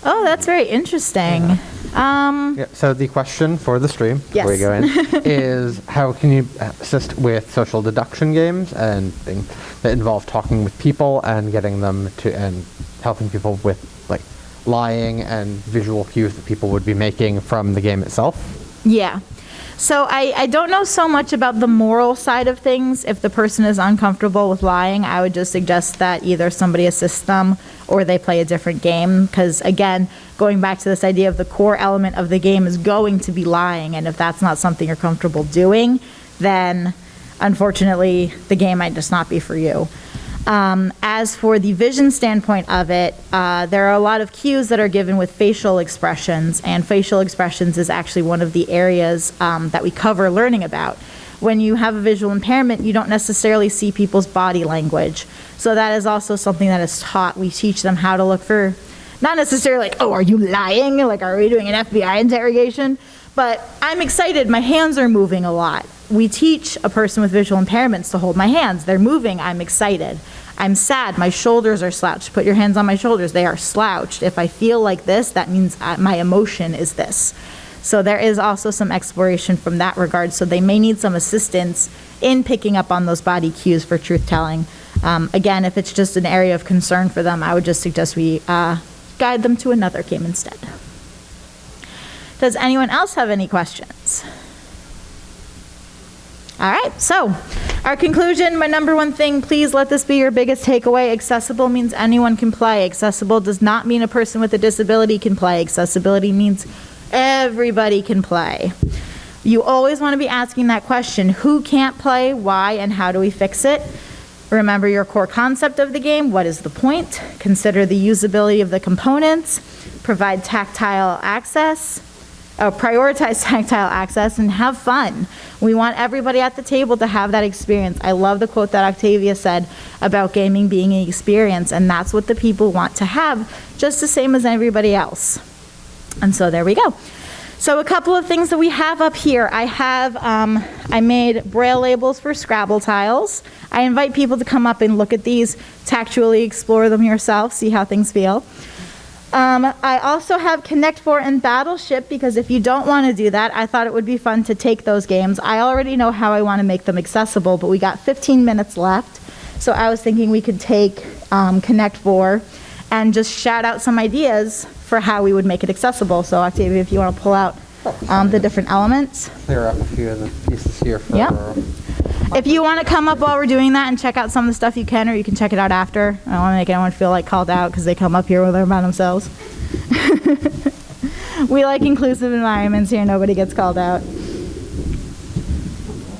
Oh, that's very interesting. Yeah, so the question for the stream, before we go in, is how can you assist with social deduction games and things that involve talking with people and getting them to, and helping people with like lying and visual cues that people would be making from the game itself? Yeah. So I don't know so much about the moral side of things. If the person is uncomfortable with lying, I would just suggest that either somebody assists them or they play a different game. Because again, going back to this idea of the core element of the game is going to be lying. And if that's not something you're comfortable doing, then unfortunately the game might just not be for you. As for the vision standpoint of it, there are a lot of cues that are given with facial expressions, and facial expressions is actually one of the areas that we cover learning about. When you have a visual impairment, you don't necessarily see people's body language. So that is also something that is taught. We teach them how to look for, not necessarily like, oh, are you lying? Like, are we doing an FBI interrogation? But I'm excited, my hands are moving a lot. We teach a person with visual impairments to hold my hands. They're moving, I'm excited. I'm sad, my shoulders are slouched. Put your hands on my shoulders, they are slouched. If I feel like this, that means my emotion is this. So there is also some exploration from that regard. So they may need some assistance in picking up on those body cues for truth-telling. Again, if it's just an area of concern for them, I would just suggest we guide them to another game instead. Does anyone else have any questions? All right, so Our conclusion, my number one thing, please let this be your biggest takeaway. Accessible means anyone can play. Accessible does not mean a person with a disability can play. Accessibility means everybody can play. You always want to be asking that question, who can't play, why, and how do we fix it? Remember your core concept of the game, what is the point? Consider the usability of the components, provide tactile access, prioritize tactile access, and have fun. We want everybody at the table to have that experience. I love the quote that Octavia said about gaming being an experience, and that's what the people want to have, just the same as everybody else. And so there we go. So a couple of things that we have up here. I made braille labels for Scrabble tiles. I invite people to come up and look at these, tactually explore them yourself, see how things feel. I also have Connect 4 and Battleship, because if you don't want to do that, I thought it would be fun to take those games. I already know how I want to make them accessible, but we got 15 minutes left. So I was thinking we could take Connect 4 and just shout out some ideas for how we would make it accessible. So Octavia, if you want to pull out the different elements. Clear up a few of the pieces here for... Yep. If you want to come up while we're doing that and check out some of the stuff, you can, or you can check it out after. I don't want to make anyone feel like called out because they come up here when they're by themselves. We like inclusive environments here. Nobody gets called out.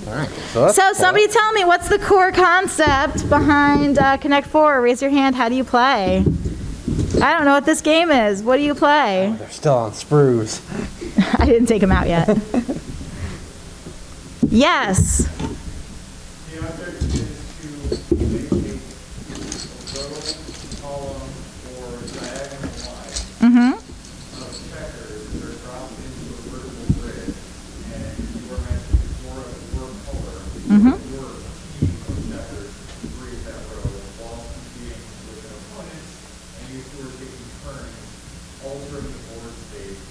All right. So Somebody tell me, what's the core concept behind Connect 4? Raise your hand. How do you play? I don't know what this game is. What do you play? they're still on sprues. I didn't take them out yet. Yes. The object is to make a row, column, or diagonal line Mm-hmm. of checkers that are dropped into a vertical grid, and you are meant to explore a word color, Mm-hmm. word team of checkers to create that row while competing with an opponent, and you two are taking turns altering the board state,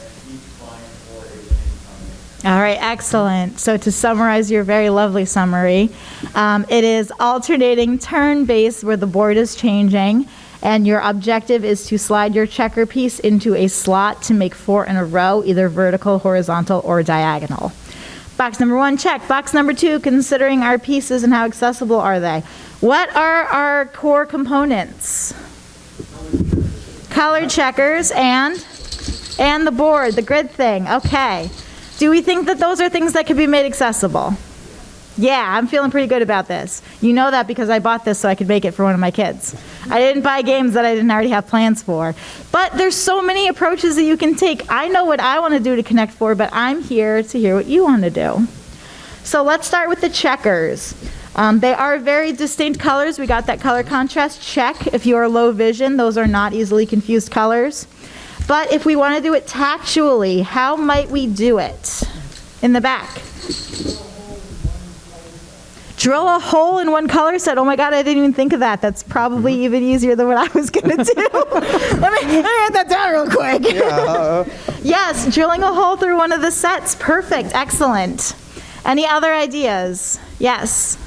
and each vying for a winning combination. All right, excellent. So to summarize your very lovely summary, it is alternating turn-based where the board is changing, and your objective is to slide your checker piece into a slot to make 4 in a row, either vertical, horizontal, or diagonal. Box number 1, check. Box number 2, considering our pieces and how accessible are they. What are our core components? Colored checkers and the board, the grid thing. Okay. Do we think that those are things that could be made accessible? Yeah, I'm feeling pretty good about this. You know that because I bought this so I could make it for one of my kids. I didn't buy games that I didn't already have plans for. But there's so many approaches that you can take. I know what I want to do to Connect 4, but I'm here to hear what you want to do. So let's start with the checkers. They are very distinct colors. We got that color contrast check. If you are low vision, those are not easily confused colors. But if we want to do it tactually, how might we do it? In the back. Drill a hole in one color set. Oh my God, I didn't even think of that. That's probably even easier than what I was going to do. let me write that down real quick. Yeah. Yes, drilling a hole through one of the sets. Perfect. Excellent. Any other ideas? Yes.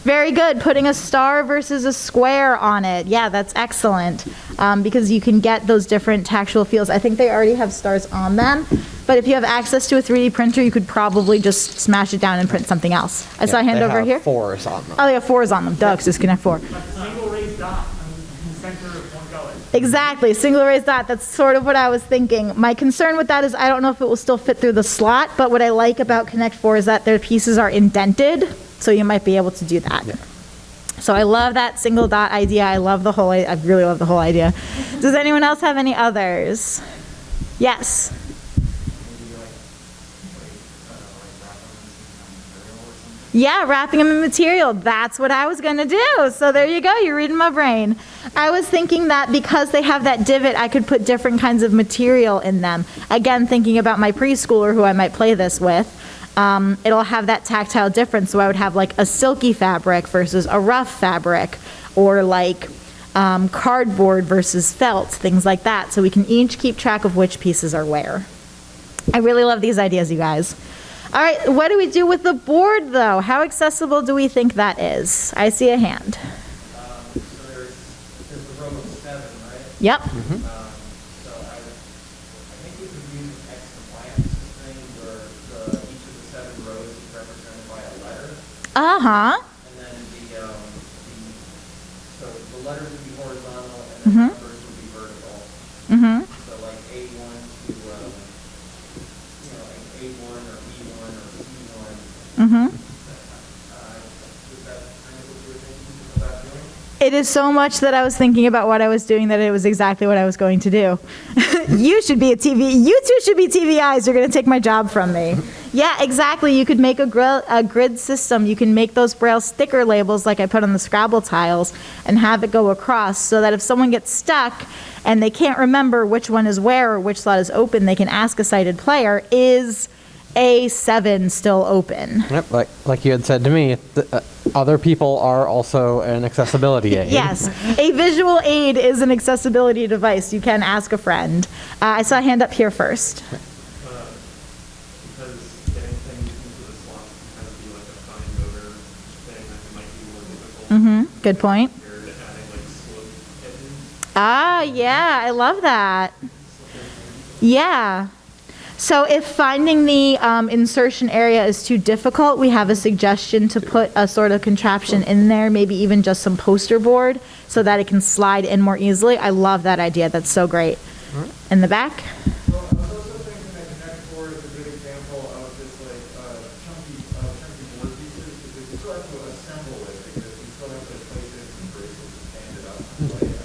Very good. Putting a star versus a square on it. Yeah, that's excellent. Because you can get those different tactile feels. I think they already have stars on them. But if you have access to a 3D printer, you could probably just smash it down and print something else. I saw a hand over here. 4s on them. Oh, they have 4s on them. Duh, 'cause it's Connect 4. Single raised dot in the center of one color. Exactly. Single raised dot. That's sort of what I was thinking. My concern with that is I don't know if it will still fit through the slot, but what I like about Connect 4 is that their pieces are indented, so you might be able to do that. Yeah. So I love that single dot idea. I really love the whole idea. Does anyone else have any others? Yes. Yeah, wrapping them in material. That's what I was going to do. So there you go. You're reading my brain. I was thinking that because they have that divot, I could put different kinds of material in them. Again, thinking about my preschooler who I might play this with. It'll have that tactile difference. So I would have like a silky fabric versus a rough fabric, or like cardboard versus felt, things like that. So we can each keep track of which pieces are where. I really love these ideas, you guys. All right, what do we do with the board, though? How accessible do we think that is? I see a hand. So there's the row of 7, right? Yep. So I think we could use an X and Y axis thing where Uh-huh. And then so the letters would be horizontal, and then Mhm. the numbers would be vertical. Mm-hmm. So like A1 to, like A1 or B1 or C1. Mm-hmm. Is that kind of what you were thinking about doing? It is so much that I was thinking about what I was doing that it was exactly what I was going to do. You should be a TV. You two should be TVIs. You're going to take my job from me. Yeah, exactly. You could make a grid system. You can make those Braille sticker labels like I put on the Scrabble tiles and have it go across so that if someone gets stuck and they can't remember which one is where or which slot is open, they can ask a sighted player, is A7 still open? Yep, like you had said to me, other people are also an accessibility aid. Yes, a visual aid is an accessibility device. You can ask a friend. I saw a hand up here first. Because getting things into the slots can kind of be like a fine motor thing that might be more difficult. Mm-hmm. Good point. Compared to adding like slope edges. Ah, yeah, I love that. Yeah. So if finding the insertion area is too difficult, we have a suggestion to put a sort of contraption in there, maybe even just some poster board, so that it can slide in more easily. I love that idea. That's so great. In the back? Well, I was also thinking that Connect Board is a good example of just like chunky board pieces, because you still have to assemble it, because you still have to place it in braces and stand it up and play it.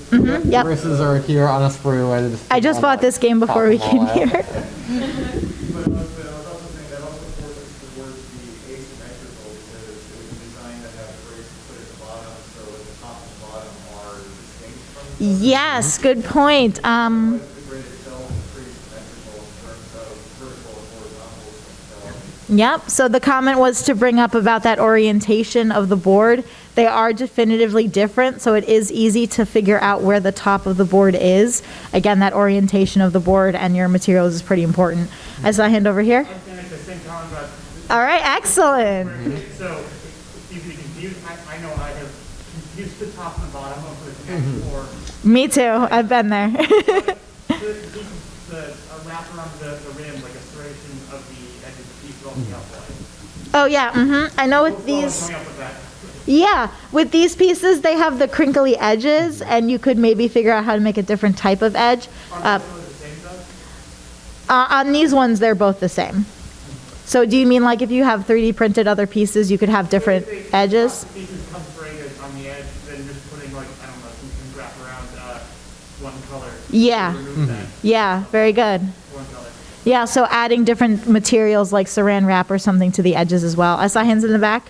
Mm-hmm. Yep. Braces are here on a sprue. I just bought this game before we came here. But I was also saying that also forces the board to be asymmetrical, because it was designed to have braces put at the bottom, so the top and bottom are distinct from each other. Yes, good point. Otherwise, the grid itself is pretty symmetrical in terms of vertical and horizontal themselves. Yep, so the comment was to bring up about that orientation of the board. They are definitively different, so it is easy to figure out where the top of the board is. Again, that orientation of the board and your materials is pretty important. I saw a hand over here. I was going to make the same comment about. All right, excellent. So it's easy to confuse. I know I have confused the top and the bottom of the Connect Four. Me too, I've been there. The wrap around the rim, like a serration of the edges of the piece off the outside. Oh yeah, I know with these, Coming up with that. yeah, with these pieces, they have the crinkly edges, and you could maybe figure out how to make a different type of edge. Are they really the same though? On these ones, they're both the same. So do you mean like if you have 3D printed other pieces, you could have different If edges? the pieces come braided on the edge, then just putting like, I don't know, some wrap around one color. Yeah. Remove that Yeah, very good. one color. Yeah, so adding different materials like saran wrap or something to the edges as well. I saw hands in the back.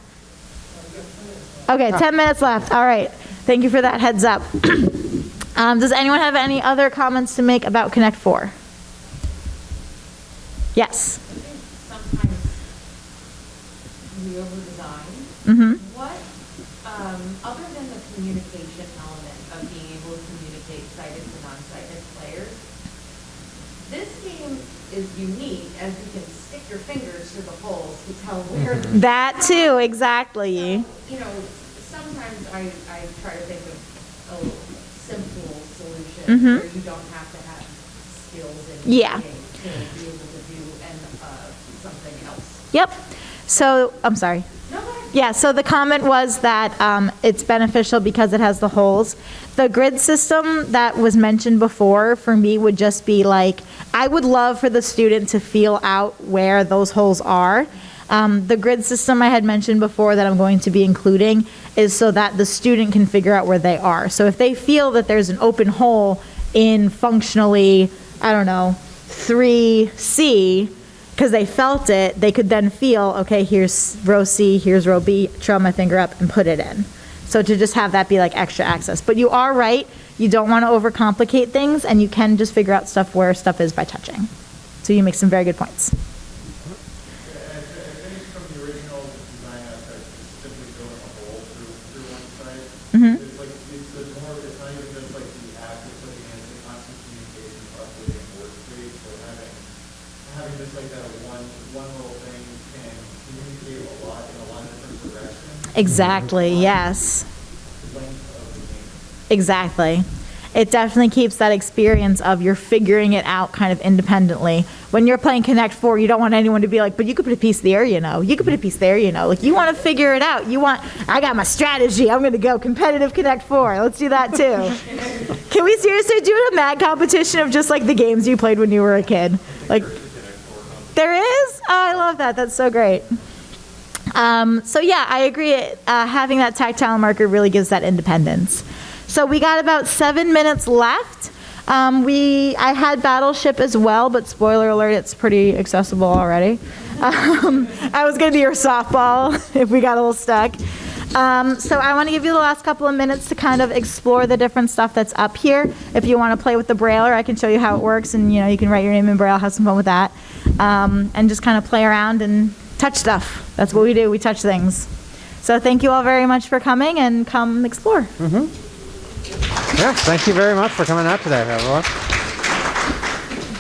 Okay, 10 minutes left. All right. Thank you for that heads up. Does anyone have any other comments to make about Connect 4? Yes. I think sometimes we over-design. Mm-hmm. What, other than the communication element of being able to communicate sighted to non-sighted players, this game is unique as you can stick your fingers through the holes to tell where the That too, exactly. you know, sometimes I try to think of a simple solution Mhm. where you don't have to have skills in Yeah. coding to be able to do something else. Yep. So, I'm sorry. No, go ahead. Yeah, so the comment was that it's beneficial because it has the holes. The grid system that was mentioned before for me would just be like, I would love for the student to feel out where those holes are. The grid system I had mentioned before that I'm going to be including is so that the student can figure out where they are. So if they feel that there's an open hole in functionally, I don't know, 3C, because they felt it, they could then feel, okay, here's row C, here's row B, trail my finger up and put it in. So to just have that be like extra access. But you are right, you don't want to overcomplicate things, and you can just figure out stuff where stuff is by touching. So you make some very good points. I think from the original design aspect, it's simply going a hole through one side. Mhm. It's like, it's more, it's not even just like the act of putting in, it's the constant communication of updating board space, so having just like that one little thing can communicate a lot in a lot of different directions. Exactly, yes. Length of the game. Exactly. it definitely keeps that experience of you're figuring it out kind of independently. When you're playing Connect 4, you don't want anyone to be like, but you could put a piece there, you know. You could put a piece there, you know. Like, you want to figure it out. I got my strategy. I'm going to go competitive Connect 4. Let's do that too. Can we seriously do a mag competition of just like the games you played when you were a kid? Like, there is? Oh, I love that. That's so great. So yeah, I agree. Having that tactile marker really gives that independence. So we got about 7 minutes left. I had Battleship as well, but spoiler alert, it's pretty accessible already. I was going to be your softball if we got a little stuck. So I want to give you the last couple of minutes to kind of explore the different stuff that's up here. If you want to play with the Brailler, I can show you how it works, and you can write your name in Braille, have some fun with that, and just kind of play around and touch stuff. That's what we do. We touch things. So thank you all very much for coming, and come explore. Yes, thank you very much for coming out today, everyone.